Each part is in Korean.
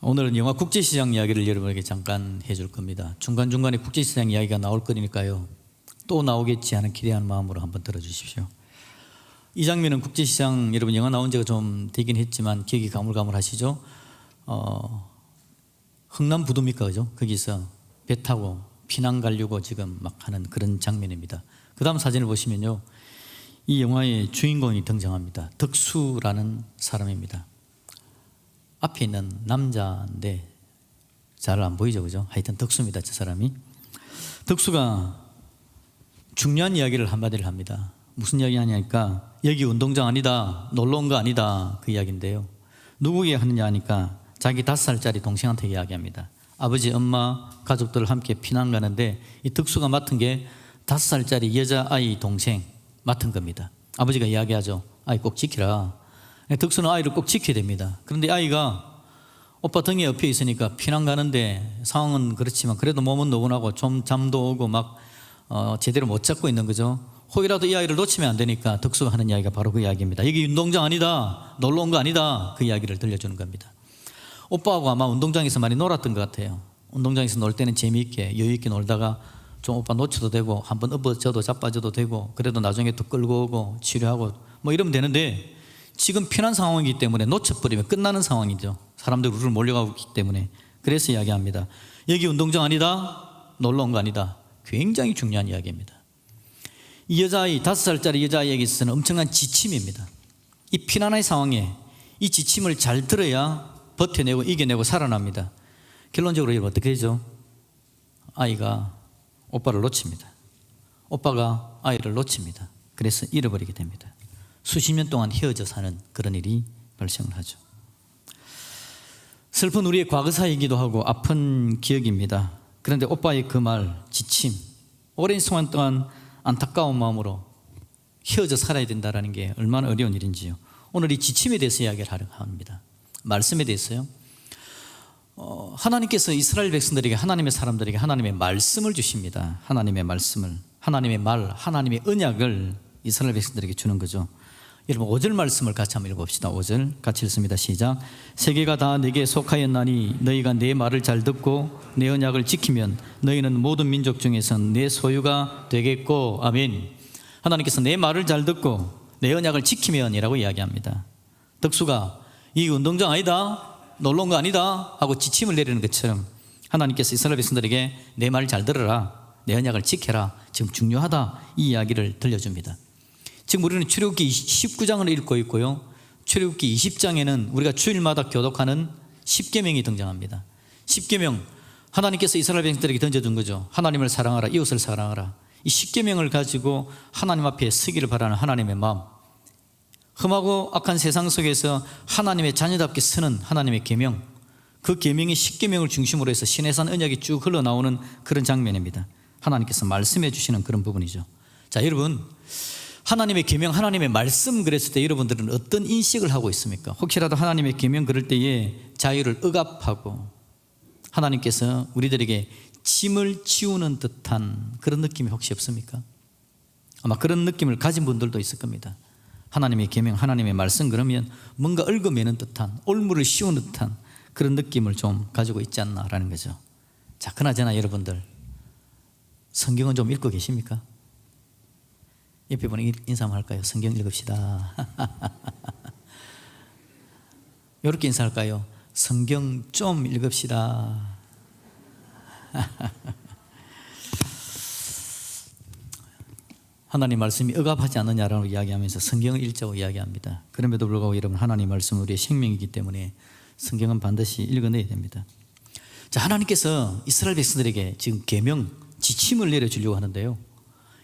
오늘은 영화 국제시장 이야기를 여러분에게 잠깐 해줄 겁니다. 중간중간에 국제시장 이야기가 나올 거니까요. 또 나오겠지 하는 기대하는 마음으로 한번 들어주십시오. 이 장면은 국제시장, 여러분 영화 나온 지가 좀 되긴 했지만 기억이 가물가물하시죠? 흥남 부두입니까? 그죠? 거기서 배 타고 피난 가려고 지금 막 하는 그런 장면입니다. 그 다음 사진을 보시면요, 이 영화의 주인공이 등장합니다. 덕수라는 사람입니다. 앞에 있는 남자인데 잘 안 보이죠, 그죠? 하여튼 덕수입니다, 저 사람이. 덕수가 중요한 이야기를 한마디를 합니다. 무슨 이야기 하냐니까, 여기 운동장 아니다, 놀러 온 거 아니다, 그 이야기인데요. 누구에게 하느냐 하니까 자기 5살짜리 동생한테 이야기합니다. 아버지, 엄마, 가족들 함께 피난 가는데 이 덕수가 맡은 게 5살짜리 여자아이 동생 맡은 겁니다. 아버지가 이야기하죠. 아이 꼭 지키라. 덕수는 아이를 꼭 지켜야 됩니다. 그런데 아이가 오빠 등에 엎여 있으니까 피난 가는데 상황은 그렇지만 그래도 몸은 노곤하고 좀 잠도 오고 막 제대로 못 잡고 있는 거죠. 혹이라도 이 아이를 놓치면 안 되니까 덕수가 하는 이야기가 바로 그 이야기입니다. 여기 운동장 아니다, 놀러 온 거 아니다, 그 이야기를 들려주는 겁니다. 오빠하고 아마 운동장에서 많이 놀았던 것 같아요. 운동장에서 놀 때는 재미있게 여유있게 놀다가 좀 오빠 놓쳐도 되고 한번 엎어져도 자빠져도 되고 그래도 나중에 또 끌고 오고 치료하고 뭐 이러면 되는데, 지금 피난 상황이기 때문에 놓쳐버리면 끝나는 상황이죠. 사람들이 우리를 몰려가고 있기 때문에. 그래서 이야기합니다. 여기 운동장 아니다, 놀러 온 거 아니다. 굉장히 중요한 이야기입니다. 이 여자아이, 5살짜리 여자아이에게 있어서는 엄청난 지침입니다. 이 피난의 상황에 이 지침을 잘 들어야 버텨내고 이겨내고 살아납니다. 결론적으로 여러분 어떻게 되죠? 아이가 오빠를 놓칩니다. 오빠가 아이를 놓칩니다. 그래서 잃어버리게 됩니다. 수십 년 동안 헤어져 사는 그런 일이 발생을 하죠. 슬픈 우리의 과거사이기도 하고 아픈 기억입니다. 그런데 오빠의 그 말, 지침, 오랜 시간 동안 안타까운 마음으로 헤어져 살아야 된다는 게 얼마나 어려운 일인지요. 오늘 이 지침에 대해서 이야기를 하려고 합니다. 말씀에 대해서요. 하나님께서 이스라엘 백성들에게, 하나님의 사람들에게 하나님의 말씀을 주십니다. 하나님의 말씀을, 하나님의 말, 하나님의 언약을 이스라엘 백성들에게 주는 거죠. 여러분 5절 말씀을 같이 한번 읽어봅시다. 5절 같이 읽습니다. 시작. 세계가 다 내게 속하였나니 너희가 내 말을 잘 듣고 내 언약을 지키면 너희는 모든 민족 중에서 내 소유가 되겠고. 아멘. 하나님께서 내 말을 잘 듣고 내 언약을 지키면이라고 이야기합니다. 덕수가 이 운동장 아니다, 놀러 온 거 아니다 하고 지침을 내리는 것처럼 하나님께서 이스라엘 백성들에게 내 말을 잘 들어라, 내 언약을 지켜라, 지금 중요하다, 이 이야기를 들려줍니다. 지금 우리는 출애굽기 19장을 읽고 있고요, 출애굽기 20장에는 우리가 주일마다 교독하는 10계명이 등장합니다. 10계명, 하나님께서 이스라엘 백성들에게 던져준 거죠. 하나님을 사랑하라, 이웃을 사랑하라. 이 10계명을 가지고 하나님 앞에 서기를 바라는 하나님의 마음, 험하고 악한 세상 속에서 하나님의 자녀답게 서는 하나님의 계명, 그 계명이 10계명을 중심으로 해서 시내산 언약이 쭉 흘러나오는 그런 장면입니다. 하나님께서 말씀해 주시는 그런 부분이죠. 자, 여러분, 하나님의 계명, 하나님의 말씀 그랬을 때 여러분들은 어떤 인식을 하고 있습니까? 혹시라도 하나님의 계명 그럴 때에 자유를 억압하고 하나님께서 우리들에게 짐을 지우는 듯한 그런 느낌이 혹시 없습니까? 아마 그런 느낌을 가진 분들도 있을 겁니다. 하나님의 계명, 하나님의 말씀 그러면 뭔가 얽어매는 듯한, 올무를 씌우는 듯한 그런 느낌을 좀 가지고 있지 않나라는 거죠. 자, 그나저나 여러분들 성경은 좀 읽고 계십니까? 옆에 분이 인사 한번 할까요? 성경 읽읍시다. 이렇게 인사할까요? 성경 좀 읽읍시다. 하나님 말씀이 억압하지 않느냐라고 이야기하면서 성경을 읽자고 이야기합니다. 그럼에도 불구하고 여러분, 하나님 말씀은 우리의 생명이기 때문에 성경은 반드시 읽어내야 됩니다. 자, 하나님께서 이스라엘 백성들에게 지금 계명, 지침을 내려주려고 하는데요,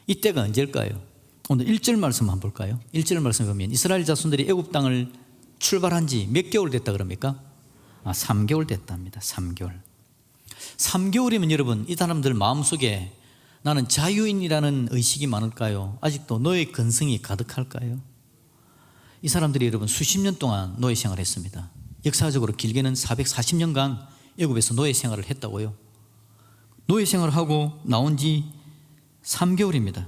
이때가 언제일까요? 오늘 1절 말씀 한번 볼까요? 1절 말씀 보면 이스라엘 자손들이 애굽 땅을 출발한 지 몇 개월 됐다 그럽니까? 3개월 됐답니다. 3개월. 3개월이면 여러분, 이 사람들 마음속에 나는 자유인이라는 의식이 많을까요? 아직도 노예 근성이 가득할까요? 이 사람들이 여러분 수십 년 동안 노예 생활을 했습니다. 역사적으로 길게는 440년간 애굽에서 노예 생활을 했다고요. 노예 생활을 하고 나온 지 3개월입니다.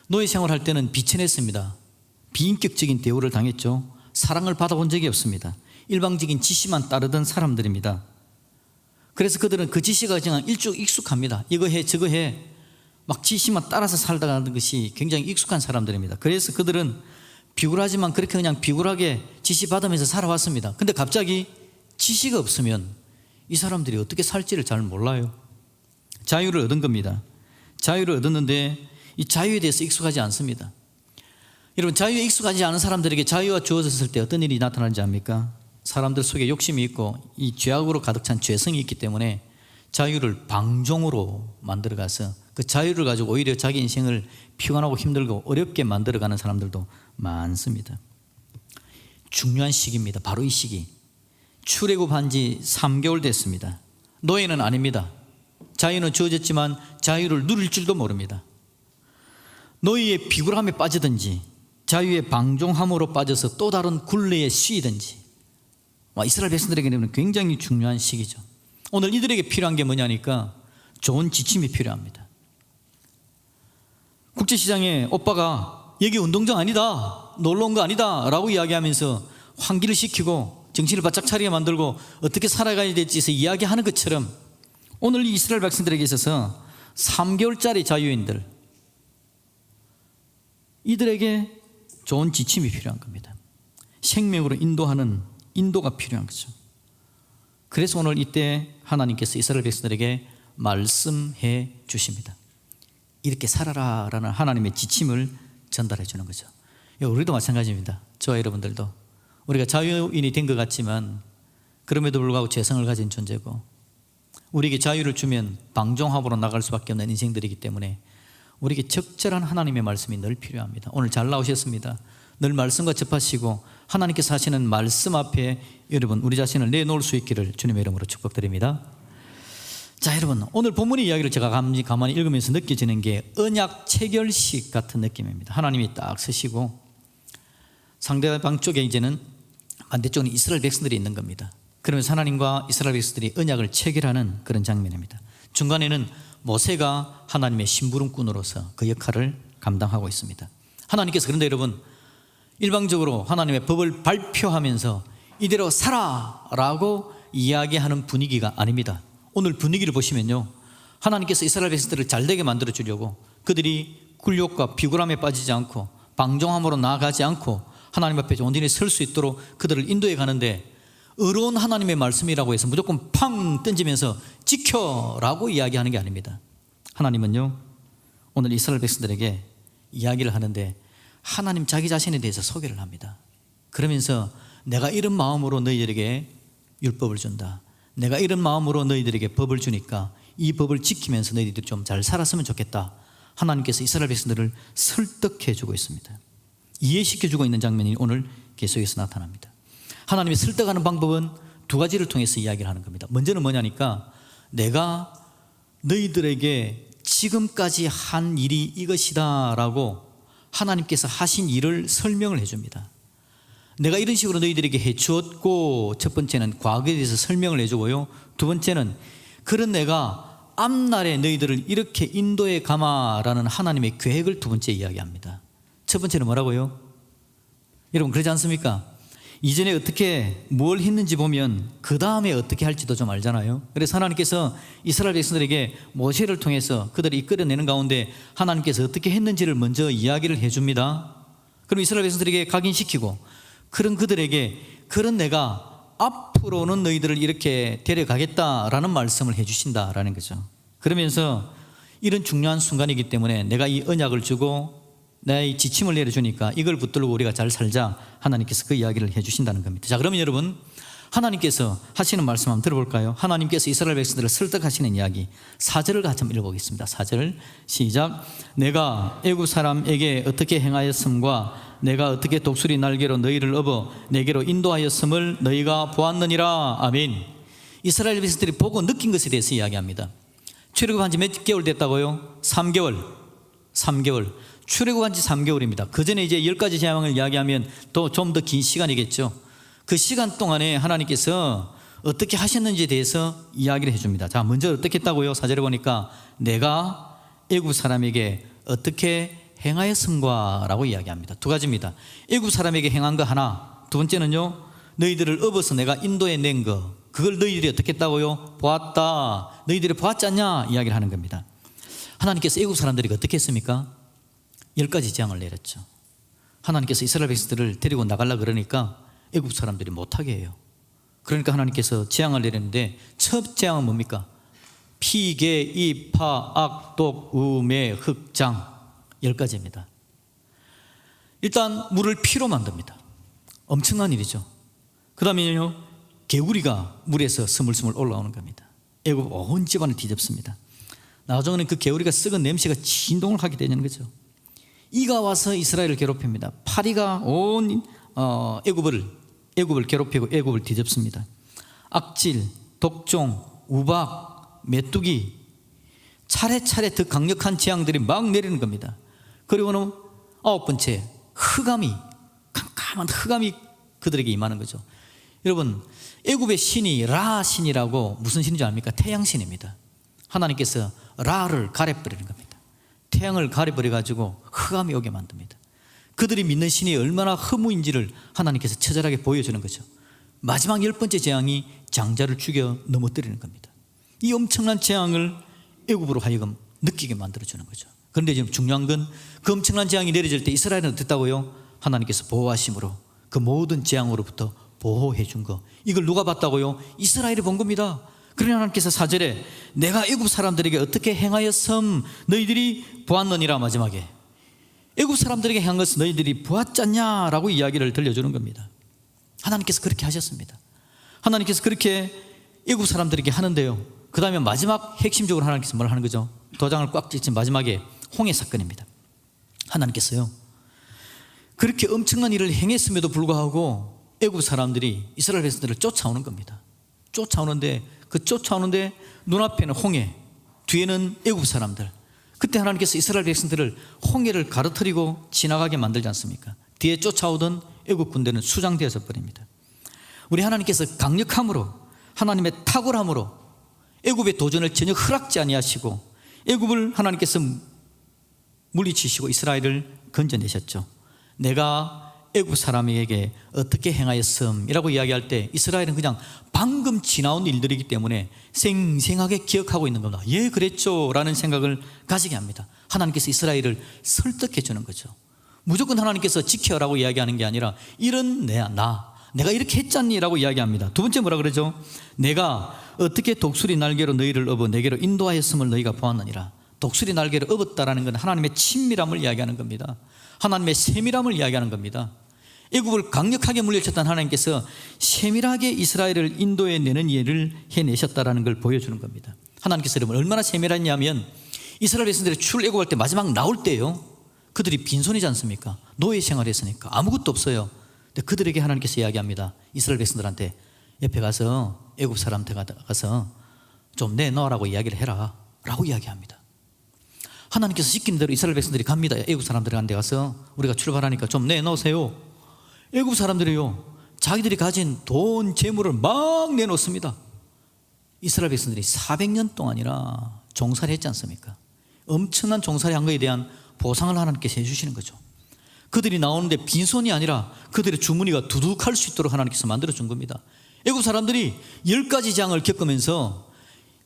노예 생활할 때는 비천했습니다. 비인격적인 대우를 당했죠. 사랑을 받아본 적이 없습니다. 일방적인 지시만 따르던 사람들입니다. 그래서 그들은 그 지시가 그냥 익숙합니다. 이거 해 저거 해 막 지시만 따라서 살다가는 것이 굉장히 익숙한 사람들입니다. 그래서 그들은 비굴하지만 그렇게 그냥 비굴하게 지시받으면서 살아왔습니다. 근데 갑자기 지시가 없으면 이 사람들이 어떻게 살지를 잘 몰라요. 자유를 얻은 겁니다. 자유를 얻었는데 이 자유에 대해서 익숙하지 않습니다. 여러분, 자유에 익숙하지 않은 사람들에게 자유가 주어졌을 때 어떤 일이 나타나는지 압니까? 사람들 속에 욕심이 있고 이 죄악으로 가득 찬 죄성이 있기 때문에 자유를 방종으로 만들어가서 그 자유를 가지고 오히려 자기 인생을 피곤하고 힘들고 어렵게 만들어가는 사람들도 많습니다. 중요한 시기입니다. 바로 이 시기. 출애굽한 지 3개월 됐습니다. 노예는 아닙니다. 자유는 주어졌지만 자유를 누릴 줄도 모릅니다. 노예의 비굴함에 빠지든지 자유의 방종함으로 빠져서 또 다른 굴레에 씌이든지 이스라엘 백성들에게는 굉장히 중요한 시기죠. 오늘 이들에게 필요한 게 뭐냐니까 좋은 지침이 필요합니다. 국제시장에 오빠가 여기 운동장 아니다, 놀러 온 거 아니다 라고 이야기하면서 환기를 시키고 정신을 바짝 차리게 만들고 어떻게 살아가야 될지 이야기하는 것처럼 오늘 이 이스라엘 백성들에게 있어서 3개월짜리 자유인들, 이들에게 좋은 지침이 필요한 겁니다. 생명으로 인도하는 인도가 필요한 거죠. 그래서 오늘 이때 하나님께서 이스라엘 백성들에게 말씀해 주십니다. 이렇게 살아라 라는 하나님의 지침을 전달해 주는 거죠. 우리도 마찬가지입니다. 저와 여러분들도 우리가 자유인이 된 것 같지만 그럼에도 불구하고 죄성을 가진 존재고 우리에게 자유를 주면 방종함으로 나갈 수밖에 없는 인생들이기 때문에 우리에게 적절한 하나님의 말씀이 늘 필요합니다. 오늘 잘 나오셨습니다. 늘 말씀과 접하시고 하나님께서 하시는 말씀 앞에 여러분 우리 자신을 내놓을 수 있기를 주님의 이름으로 축복드립니다. 자, 여러분, 오늘 본문의 이야기를 제가 가만히 읽으면서 느껴지는 게 언약 체결식 같은 느낌입니다. 하나님이 딱 서시고 상대방 쪽에 이제는 반대쪽에 이스라엘 백성들이 있는 겁니다. 그러면서 하나님과 이스라엘 백성들이 언약을 체결하는 그런 장면입니다. 중간에는 모세가 하나님의 심부름꾼으로서 그 역할을 감당하고 있습니다. 하나님께서 그런데 여러분 일방적으로 하나님의 법을 발표하면서 이대로 살아라고 이야기하는 분위기가 아닙니다. 오늘 분위기를 보시면요, 하나님께서 이스라엘 백성들을 잘되게 만들어 주려고 그들이 굴욕과 비굴함에 빠지지 않고 방종함으로 나아가지 않고 하나님 앞에 온전히 설 수 있도록 그들을 인도해 가는데 의로운 하나님의 말씀이라고 해서 무조건 팡 던지면서 지켜라고 이야기하는 게 아닙니다. 하나님은요 오늘 이스라엘 백성들에게 이야기를 하는데 하나님 자기 자신에 대해서 소개를 합니다. 그러면서 내가 이런 마음으로 너희들에게 율법을 준다, 내가 이런 마음으로 너희들에게 법을 주니까 이 법을 지키면서 너희들이 좀 잘 살았으면 좋겠다. 하나님께서 이스라엘 백성들을 설득해 주고 있습니다. 이해시켜 주고 있는 장면이 오늘 계속해서 나타납니다. 하나님이 설득하는 방법은 두 가지를 통해서 이야기를 하는 겁니다. 먼저는 뭐냐니까 내가 너희들에게 지금까지 한 일이 이것이다 라고 하나님께서 하신 일을 설명을 해줍니다. 내가 이런 식으로 너희들에게 해주었고, 첫 번째는 과거에 대해서 설명을 해주고요, 두 번째는 그런 내가 앞날에 너희들을 이렇게 인도해 가마라는 하나님의 계획을 두 번째 이야기합니다. 첫 번째는 뭐라고요? 여러분 그러지 않습니까? 이전에 어떻게 뭘 했는지 보면 그 다음에 어떻게 할지도 좀 알잖아요. 그래서 하나님께서 이스라엘 백성들에게 모세를 통해서 그들을 이끌어내는 가운데 하나님께서 어떻게 했는지를 먼저 이야기를 해줍니다. 그럼 이스라엘 백성들에게 각인시키고 그런 그들에게 그런 내가 앞으로는 너희들을 이렇게 데려가겠다라는 말씀을 해주신다라는 거죠. 그러면서 이런 중요한 순간이기 때문에 내가 이 언약을 주고 내 지침을 내려주니까 이걸 붙들고 우리가 잘 살자, 하나님께서 그 이야기를 해주신다는 겁니다. 자, 그러면 여러분 하나님께서 하시는 말씀 한번 들어볼까요? 하나님께서 이스라엘 백성들을 설득하시는 이야기 4절을 같이 한번 읽어보겠습니다. 4절 시작. 내가 애굽 사람에게 어떻게 행하였음과 내가 어떻게 독수리 날개로 너희를 업어 내게로 인도하였음을 너희가 보았느니라. 아멘. 이스라엘 백성들이 보고 느낀 것에 대해서 이야기합니다. 출애굽한 지 몇 개월 됐다고요? 3개월. 출애굽한 지 3개월입니다. 그 전에 이제 10가지 재앙을 이야기하면 또 좀 더 긴 시간이겠죠. 그 시간 동안에 하나님께서 어떻게 하셨는지에 대해서 이야기를 해줍니다. 자, 먼저 어떻게 했다고요? 4절에 보니까 내가 애굽 사람에게 어떻게 행하였음과 라고 이야기합니다. 두 가지입니다. 애굽 사람에게 행한 거 하나, 두 번째는요 너희들을 업어서 내가 인도에 낸 거, 그걸 너희들이 어떻게 했다고요? 보았다. 너희들이 보았지 않냐? 이야기를 하는 겁니다. 하나님께서 애국 사람들에게 어떻게 했습니까? 10가지 재앙을 내렸죠. 하나님께서 이스라엘 백성들을 데리고 나가려고 그러니까 애국 사람들이 못하게 해요. 그러니까 하나님께서 재앙을 내렸는데 첫 재앙은 뭡니까? 피개, 이파, 악독, 우매, 흑장 10가지입니다. 일단 물을 피로 만듭니다. 엄청난 일이죠. 그 다음에요, 개구리가 물에서 스물스물 올라오는 겁니다. 애굽 온 집안을 뒤집습니다. 나중에는 그 개구리가 썩은 냄새가 진동을 하게 되는 거죠. 이가 와서 이스라엘을 괴롭힙니다. 파리가 온 애굽을 괴롭히고 애굽을 뒤집습니다. 악질, 독종, 우박, 메뚜기, 차례차례 더 강력한 재앙들이 막 내리는 겁니다. 그리고는 9번째, 흑암이, 캄캄한 흑암이 그들에게 임하는 거죠. 여러분, 애굽의 신이 라 신이라고 무슨 신인 줄 압니까? 태양신입니다. 하나님께서 라를 가려버리는 겁니다. 태양을 가려버려가지고 흑암이 오게 만듭니다. 그들이 믿는 신이 얼마나 허무인지를 하나님께서 처절하게 보여주는 거죠. 마지막 10번째 재앙이 장자를 죽여 넘어뜨리는 겁니다. 이 엄청난 재앙을 애굽으로 하여금 느끼게 만들어주는 거죠. 그런데 지금 중요한 건 그 엄청난 재앙이 내려질 때 이스라엘은 어땠다고요? 하나님께서 보호하심으로 그 모든 재앙으로부터 보호해 준 거, 이걸 누가 봤다고요? 이스라엘이 본 겁니다. 그러니 하나님께서 4절에 내가 애굽 사람들에게 어떻게 행하였음 너희들이 보았느니라, 마지막에 애굽 사람들에게 행한 것은 너희들이 보았잖냐라고 이야기를 들려주는 겁니다. 하나님께서 그렇게 하셨습니다. 하나님께서 그렇게 애굽 사람들에게 하는데요, 그 다음에 마지막 핵심적으로 하나님께서 뭘 하는 거죠? 도장을 꽉 찍힌 마지막에 홍해 사건입니다. 하나님께서요, 그렇게 엄청난 일을 행했음에도 불구하고 애굽 사람들이 이스라엘 백성들을 쫓아오는 겁니다. 쫓아오는데 눈앞에는 홍해, 뒤에는 애굽 사람들. 그때 하나님께서 이스라엘 백성들을 홍해를 가로뜨리고 지나가게 만들지 않습니까? 뒤에 쫓아오던 애굽 군대는 수장되어져 버립니다. 우리 하나님께서 강력함으로, 하나님의 탁월함으로 애굽의 도전을 전혀 허락지 아니하시고 애굽을 하나님께서 물리치시고 이스라엘을 건져내셨죠. 내가 애굽 사람에게 어떻게 행하였음이라고 이야기할 때 이스라엘은 그냥 방금 지나온 일들이기 때문에 생생하게 기억하고 있는 겁니다. 예, 그랬죠 라는 생각을 가지게 합니다. 하나님께서 이스라엘을 설득해 주는 거죠. 무조건 하나님께서 지켜라고 이야기하는 게 아니라 이런 내가 이렇게 했잖니 라고 이야기합니다. 두 번째 뭐라 그러죠? 내가 어떻게 독수리 날개로 너희를 업어 내게로 인도하였음을 너희가 보았느니라. 독수리 날개를 업었다라는 건 하나님의 친밀함을 이야기하는 겁니다. 하나님의 세밀함을 이야기하는 겁니다. 애굽을 강력하게 물리쳤던 하나님께서 세밀하게 이스라엘을 인도해 내는 일을 해내셨다라는 걸 보여주는 겁니다. 하나님께서 여러분 얼마나 세밀했냐면 이스라엘 백성들이 출애굽할 때 마지막 나올 때요, 그들이 빈손이지 않습니까? 노예 생활했으니까 아무것도 없어요. 근데 그들에게 하나님께서 이야기합니다. 이스라엘 백성들한테 옆에 가서 애굽 사람한테 가서 좀 내놓으라고 이야기를 해라 라고 이야기합니다. 하나님께서 시키는 대로 이스라엘 백성들이 갑니다. 애굽 사람들이 간 데 가서 우리가 출발하니까 좀 내놓으세요. 애굽 사람들이요, 자기들이 가진 돈, 재물을 막 내놓습니다. 이스라엘 백성들이 400년 동안이나 종살이 했지 않습니까? 엄청난 종살이 한 것에 대한 보상을 하나님께서 해주시는 거죠. 그들이 나오는데 빈손이 아니라 그들의 주머니가 두둑할 수 있도록 하나님께서 만들어준 겁니다. 애굽 사람들이 10가지 재앙을 겪으면서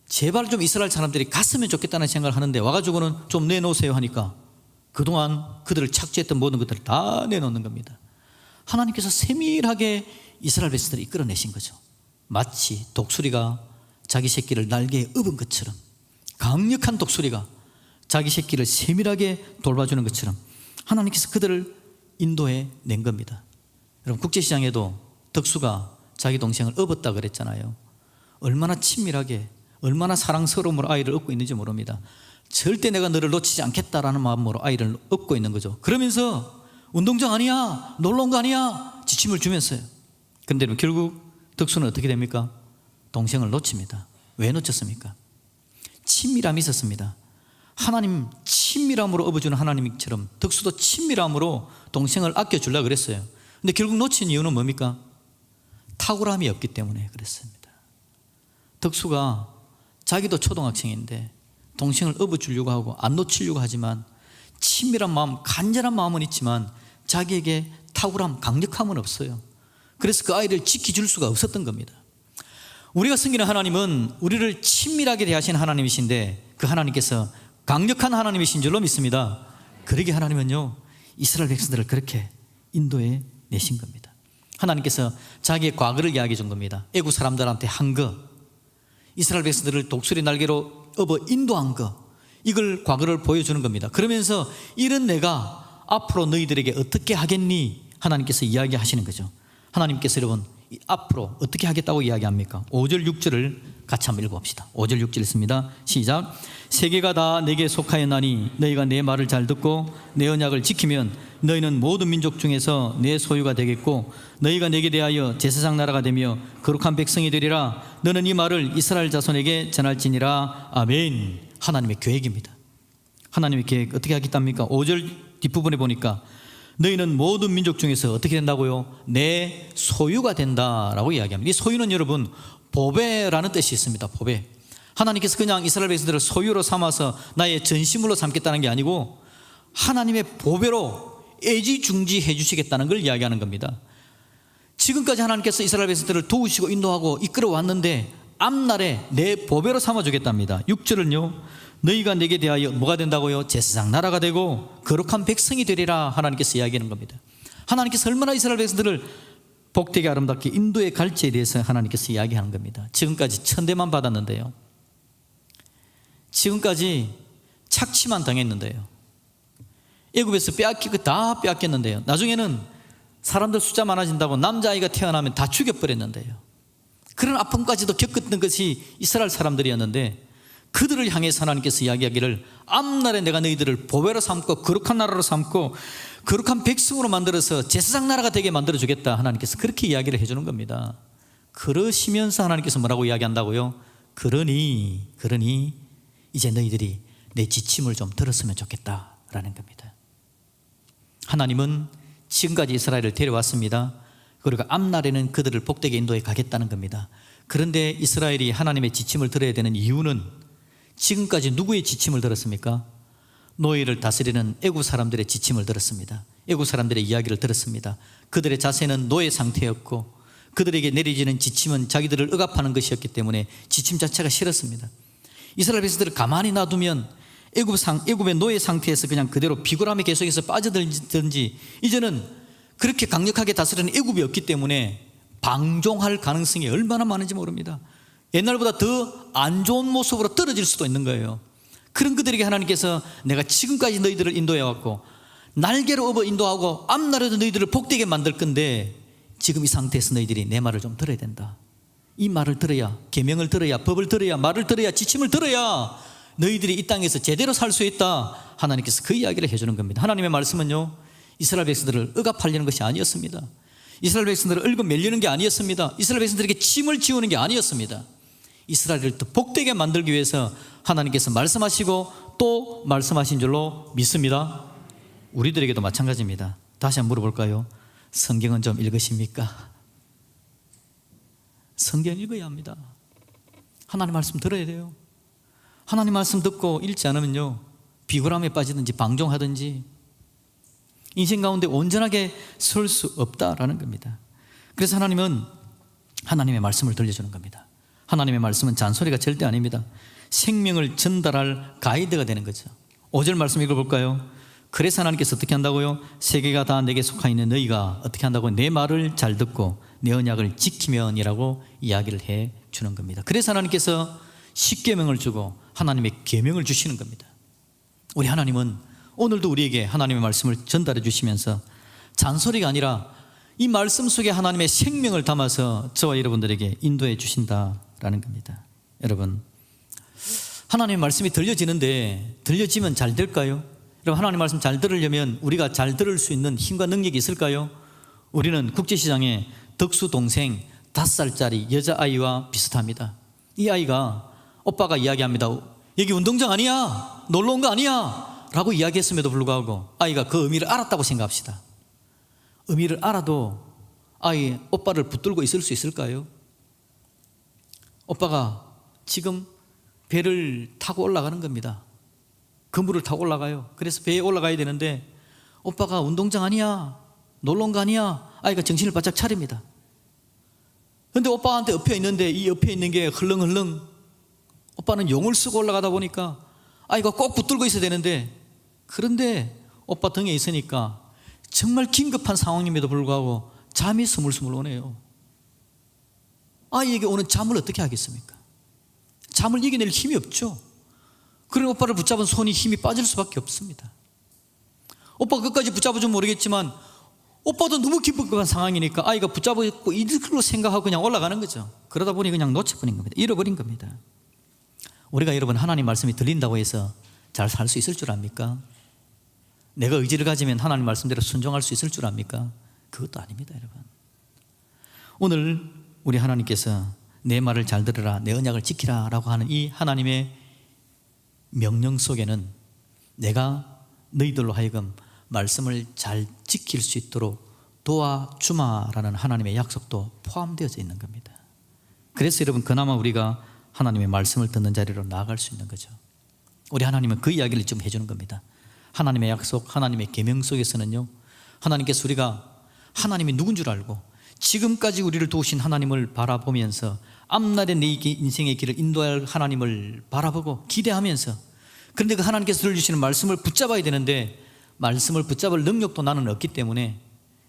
제발 좀 이스라엘 사람들이 갔으면 좋겠다는 생각을 하는데 와가지고는 좀 내놓으세요 하니까 그동안 그들을 착취했던 모든 것들을 다 내놓는 겁니다. 하나님께서 세밀하게 이스라엘 백성들을 이끌어내신 거죠. 마치 독수리가 자기 새끼를 날개에 업은 것처럼, 강력한 독수리가 자기 새끼를 세밀하게 돌봐주는 것처럼 하나님께서 그들을 인도해 낸 겁니다. 여러분, 국제시장에도 덕수가 자기 동생을 업었다 그랬잖아요. 얼마나 친밀하게, 얼마나 사랑스러움으로 아이를 업고 있는지 모릅니다. 절대 내가 너를 놓치지 않겠다라는 마음으로 아이를 업고 있는 거죠. 그러면서 운동장 아니야, 놀러 온 거 아니야, 지침을 주면서요. 그런데 결국 덕수는 어떻게 됩니까? 동생을 놓칩니다. 왜 놓쳤습니까? 친밀함이 있었습니다. 하나님 친밀함으로 업어주는 하나님처럼 덕수도 친밀함으로 동생을 아껴주려고 그랬어요. 근데 결국 놓친 이유는 뭡니까? 탁월함이 없기 때문에 그랬습니다. 덕수가 자기도 초등학생인데 동생을 업어주려고 하고 안 놓치려고 하지만 친밀한 마음, 간절한 마음은 있지만 자기에게 탁월함, 강력함은 없어요. 그래서 그 아이를 지켜줄 수가 없었던 겁니다. 우리가 섬기는 하나님은 우리를 친밀하게 대하시는 하나님이신데 그 하나님께서 강력한 하나님이신 줄로 믿습니다. 그러게 하나님은요, 이스라엘 백성들을 그렇게 인도해 내신 겁니다. 하나님께서 자기의 과거를 이야기해 준 겁니다. 애국 사람들한테 한 거, 이스라엘 백성들을 독수리 날개로 업어 인도한 거, 이걸 과거를 보여주는 겁니다. 그러면서 이런 내가 앞으로 너희들에게 어떻게 하겠니? 하나님께서 이야기하시는 거죠. 하나님께서 여러분 앞으로 어떻게 하겠다고 이야기합니까? 5절 6절을 같이 한번 읽어봅시다. 5절 6절 있습니다. 시작. 세계가 다 내게 속하였나니 너희가 내 말을 잘 듣고 내 언약을 지키면 너희는 모든 민족 중에서 내 소유가 되겠고 너희가 내게 대하여 제사장 나라가 되며 거룩한 백성이 되리라. 너는 이 말을 이스라엘 자손에게 전할지니라. 아멘. 하나님의 계획입니다. 하나님의 계획 어떻게 하겠답니까? 5절 뒷부분에 보니까 너희는 모든 민족 중에서 어떻게 된다고요? 내 소유가 된다라고 이야기합니다. 이 소유는 여러분 보배라는 뜻이 있습니다. 보배. 하나님께서 그냥 이스라엘 백성들을 소유로 삼아서 나의 전시물로 삼겠다는 게 아니고 하나님의 보배로 애지중지해 주시겠다는 걸 이야기하는 겁니다. 지금까지 하나님께서 이스라엘 백성들을 도우시고 인도하고 이끌어왔는데 앞날에 내 보배로 삼아주겠답니다. 6절은요, 너희가 내게 대하여 뭐가 된다고요? 제사장 나라가 되고 거룩한 백성이 되리라. 하나님께서 이야기하는 겁니다. 하나님께서 얼마나 이스라엘 백성들을 복되게 아름답게 인도에 갈지에 대해서 하나님께서 이야기하는 겁니다. 지금까지 천대만 받았는데요, 지금까지 착취만 당했는데요, 애굽에서 빼앗기고 다 빼앗겼는데요, 나중에는 사람들 숫자 많아진다고 남자아이가 태어나면 다 죽여버렸는데요, 그런 아픔까지도 겪었던 것이 이스라엘 사람들이었는데 그들을 향해서 하나님께서 이야기하기를 앞날에 내가 너희들을 보배로 삼고 거룩한 나라로 삼고 거룩한 백성으로 만들어서 제사장 나라가 되게 만들어주겠다. 하나님께서 그렇게 이야기를 해주는 겁니다. 그러시면서 하나님께서 뭐라고 이야기한다고요? 그러니 이제 너희들이 내 지침을 좀 들었으면 좋겠다라는 겁니다. 하나님은 지금까지 이스라엘을 데려왔습니다. 그리고 앞날에는 그들을 복되게 인도해 가겠다는 겁니다. 그런데 이스라엘이 하나님의 지침을 들어야 되는 이유는 지금까지 누구의 지침을 들었습니까? 노예를 다스리는 애국 사람들의 지침을 들었습니다. 애국 사람들의 이야기를 들었습니다. 그들의 자세는 노예 상태였고 그들에게 내려지는 지침은 자기들을 억압하는 것이었기 때문에 지침 자체가 싫었습니다. 이스라엘 백성들을 가만히 놔두면 애굽의 노예 상태에서 그냥 그대로 비굴함에 계속해서 빠져들든지 이제는 그렇게 강력하게 다스리는 애굽이 없기 때문에 방종할 가능성이 얼마나 많은지 모릅니다. 옛날보다 더 안 좋은 모습으로 떨어질 수도 있는 거예요. 그런 그들에게 하나님께서 내가 지금까지 너희들을 인도해왔고 날개로 업어 인도하고 앞날에도 너희들을 복되게 만들 건데 지금 이 상태에서 너희들이 내 말을 좀 들어야 된다. 이 말을 들어야, 계명을 들어야, 법을 들어야, 말을 들어야, 지침을 들어야 너희들이 이 땅에서 제대로 살 수 있다. 하나님께서 그 이야기를 해주는 겁니다. 하나님의 말씀은요, 이스라엘 백성들을 억압하려는 것이 아니었습니다. 이스라엘 백성들을 얽어 매려는 게 아니었습니다. 이스라엘 백성들에게 침을 지우는 게 아니었습니다. 이스라엘을 더 복되게 만들기 위해서 하나님께서 말씀하시고 또 말씀하신 줄로 믿습니다. 우리들에게도 마찬가지입니다. 다시 한번 물어볼까요? 성경은 좀 읽으십니까? 성경 읽어야 합니다. 하나님 말씀 들어야 돼요. 하나님 말씀 듣고 읽지 않으면요, 비굴함에 빠지든지 방종하든지 인생 가운데 온전하게 설 수 없다라는 겁니다. 그래서 하나님은 하나님의 말씀을 들려주는 겁니다. 하나님의 말씀은 잔소리가 절대 아닙니다. 생명을 전달할 가이드가 되는 거죠. 5절 말씀 읽어볼까요? 그래서 하나님께서 어떻게 한다고요? 세계가 다 내게 속하 있는 너희가 어떻게 한다고요? 내 말을 잘 듣고 내 언약을 지키면이라고 이야기를 해 주는 겁니다. 그래서 하나님께서 십계명을 주고 하나님의 계명을 주시는 겁니다. 우리 하나님은 오늘도 우리에게 하나님의 말씀을 전달해 주시면서 잔소리가 아니라 이 말씀 속에 하나님의 생명을 담아서 저와 여러분들에게 인도해 주신다라는 겁니다. 여러분, 하나님의 말씀이 들려지면 잘 될까요? 여러분, 하나님의 말씀 잘 들으려면 우리가 잘 들을 수 있는 힘과 능력이 있을까요? 우리는 국제시장에 덕수 동생 5살짜리 여자아이와 비슷합니다. 이 아이가, 오빠가 이야기합니다. 여기 운동장 아니야, 놀러 온 거 아니야 라고 이야기했음에도 불구하고 아이가 그 의미를 알았다고 생각합시다. 의미를 알아도 아이 오빠를 붙들고 있을 수 있을까요? 오빠가 지금 배를 타고 올라가는 겁니다. 그물을 타고 올라가요. 그래서 배에 올라가야 되는데 오빠가 운동장 아니야, 놀러 온 거 아니야, 아이가 정신을 바짝 차립니다. 근데 오빠한테 엎여 있는데 이 엎여 있는 게 흘렁흘렁 오빠는 용을 쓰고 올라가다 보니까 이거 꼭 붙들고 있어야 되는데, 그런데 오빠 등에 있으니까 정말 긴급한 상황임에도 불구하고 잠이 스물스물 오네요. 아이에게 오는 잠을 어떻게 하겠습니까? 잠을 이겨낼 힘이 없죠. 그런 오빠를 붙잡은 손이 힘이 빠질 수밖에 없습니다. 오빠가 끝까지 붙잡아주면 모르겠지만 오빠도 너무 긴급한 상황이니까 아이가 붙잡고 이들로 생각하고 그냥 올라가는 거죠. 그러다 보니 그냥 놓쳐버린 겁니다. 잃어버린 겁니다. 우리가 여러분 하나님 말씀이 들린다고 해서 잘 살 수 있을 줄 압니까? 내가 의지를 가지면 하나님 말씀대로 순종할 수 있을 줄 압니까? 그것도 아닙니다, 여러분. 오늘 우리 하나님께서 내 말을 잘 들으라, 내 언약을 지키라 라고 하는 이 하나님의 명령 속에는 내가 너희들로 하여금 말씀을 잘 지킬 수 있도록 도와주마라는 하나님의 약속도 포함되어져 있는 겁니다. 그래서 여러분 그나마 우리가 하나님의 말씀을 듣는 자리로 나아갈 수 있는 거죠. 우리 하나님은 그 이야기를 좀 해주는 겁니다. 하나님의 약속, 하나님의 계명 속에서는요, 하나님께서 우리가 하나님이 누군 줄 알고 지금까지 우리를 도우신 하나님을 바라보면서 앞날에 내 인생의 길을 인도할 하나님을 바라보고 기대하면서, 그런데 그 하나님께서 들려주시는 말씀을 붙잡아야 되는데 말씀을 붙잡을 능력도 나는 없기 때문에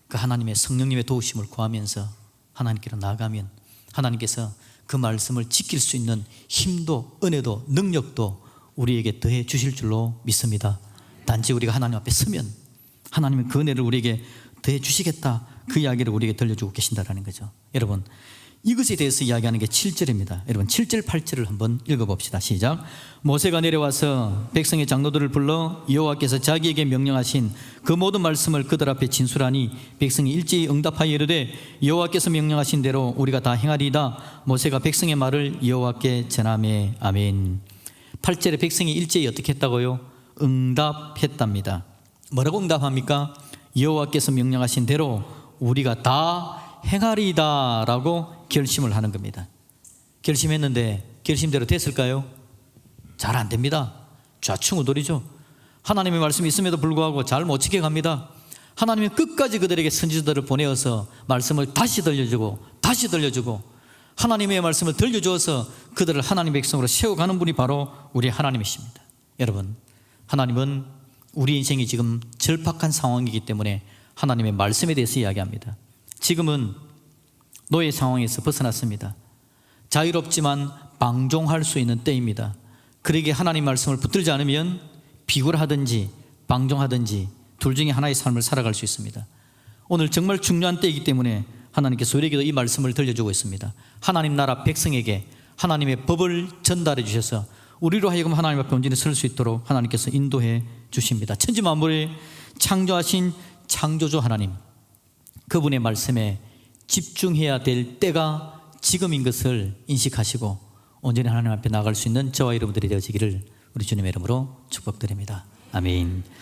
그 하나님의 성령님의 도우심을 구하면서 하나님께로 나아가면 하나님께서 그 말씀을 지킬 수 있는 힘도 은혜도 능력도 우리에게 더해 주실 줄로 믿습니다. 단지 우리가 하나님 앞에 서면 하나님은 그 은혜를 우리에게 더해 주시겠다, 그 이야기를 우리에게 들려주고 계신다는 거죠. 여러분 이것에 대해서 이야기하는 게 7절입니다. 여러분 7절 8절을 한번 읽어봅시다. 시작. 모세가 내려와서 백성의 장로들을 불러 여호와께서 자기에게 명령하신 그 모든 말씀을 그들 앞에 진술하니 백성이 일제히 응답하여 이르되 여호와께서 명령하신 대로 우리가 다 행하리이다. 모세가 백성의 말을 여호와께 전하매. 아멘. 8절에 백성이 일제히 어떻게 했다고요? 응답했답니다. 뭐라고 응답합니까? 여호와께서 명령하신 대로 우리가 다 행하리이다 라고 결심을 하는 겁니다. 결심했는데 결심대로 됐을까요? 잘 안 됩니다. 좌충우돌이죠. 하나님의 말씀이 있음에도 불구하고 잘 못 지켜갑니다. 하나님이 끝까지 그들에게 선지자들을 보내어서 말씀을 다시 들려주고 다시 들려주고 하나님의 말씀을 들려주어서 그들을 하나님의 백성으로 세워가는 분이 바로 우리 하나님이십니다. 여러분 하나님은 우리 인생이 지금 절박한 상황이기 때문에 하나님의 말씀에 대해서 이야기합니다. 지금은 노예 상황에서 벗어났습니다. 자유롭지만 방종할 수 있는 때입니다. 그러기에 하나님 말씀을 붙들지 않으면 비굴 하든지 방종하든지 둘 중에 하나의 삶을 살아갈 수 있습니다. 오늘 정말 중요한 때이기 때문에 하나님께서 우리에게도 이 말씀을 들려주고 있습니다. 하나님 나라 백성에게 하나님의 법을 전달해 주셔서 우리로 하여금 하나님 앞에 온전히 설 수 있도록 하나님께서 인도해 주십니다. 천지 만물을 창조하신 창조주 하나님, 그분의 말씀에 집중해야 될 때가 지금인 것을 인식하시고 온전히 하나님 앞에 나아갈 수 있는 저와 여러분들이 되어지기를 우리 주님의 이름으로 축복드립니다. 아멘.